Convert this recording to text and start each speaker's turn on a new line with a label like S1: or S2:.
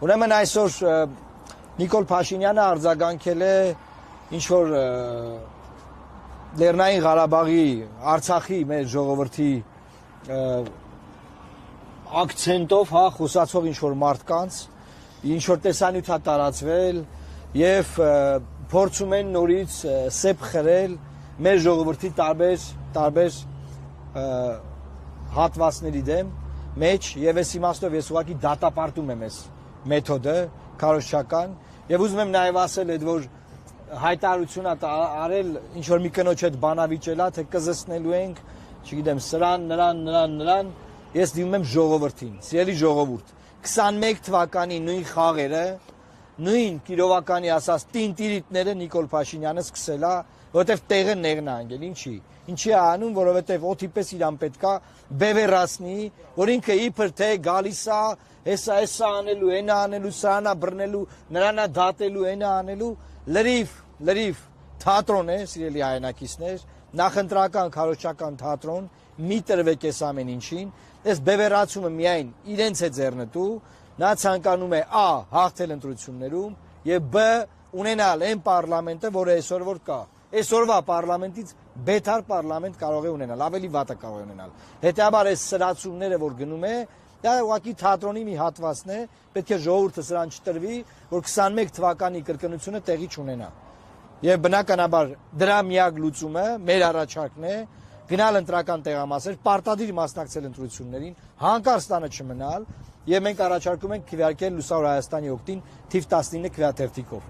S1: Ուրեմն այսօր Նիկոլ Փաշինյանը արձագանքել է ինչ-որ Լեռնային Ղարաբաղի, Արցախի մեր ժողովրդի ակցենտով, խոսացող ինչ-որ մարդկանց, ինչ-որ տեսանյութ է տարածվել և փորձում են նորից սեպ խրել մեր ժողովրդի տարբեր հատվածների դեմ մեջ և այս իմաստով ես ուղղակի դատապարտում եմ այս մեթոդը քարոզչական և ուզում եմ նաև ասել այդ որ հայտարարություն արել ինչ-որ մի կնոջ հետ բանավիճել է, թե կզսնելու ենք, չգիտեմ, սրան, նրան, ես դիմում եմ ժողովրդին, սիրելի ժողովուրդ, 21 թվականի նույն խաղերը, նույն կիրովականի ասած տինտիրիտները Նիկոլ Փաշինյանը սկսել է, որովհետև տեղը նեղն է անգել, ինչի է անում, որովհետև օդի պես իրան պետք է բևեռացնի, որ ինքը իբր թե գալիս է, հեսա անելու, այնա անելու, սրանա բռնելու, նրանա դատելու, այնա անելու, լրիվ թատրոն է, սիրելի հայրենակիցներ, նախընտրական քարոզչական թատրոն, մի տրվեք այս ամեն ինչին, այս բևեռացումը միայն իրենց է ձեռնտու, նա ցանկանում է ա. հաղթել ընտրություններում և բ. ունենալ այն պարլամենտը, որը այսօր որ կա։ Այսօրվա պարլամենտից բետար պարլամենտ կարող է ունենալ, ավելի վատը կարող է ունենալ։ Հետևաբար այս սրացումները, որ գնում է, դա ուղղակի թատրոնի մի հատվածն է, պետք է ժողովուրդը սրան չտրվի, որ 21 թվականի կրկնությունը տեղի չունենա։ Եվ բնականաբար դրա միակ լուծումը մեր առաջարկն է գնալ ընտրական տեղամասեր, պարտադիր մասնակցել ընտրություններին, հանկարծ տանը չմնալ, և մենք առաջարկում ենք քվեարկել Լուսավոր Հայաստանի օգտին թիվ 19 քվեաթերթիկով։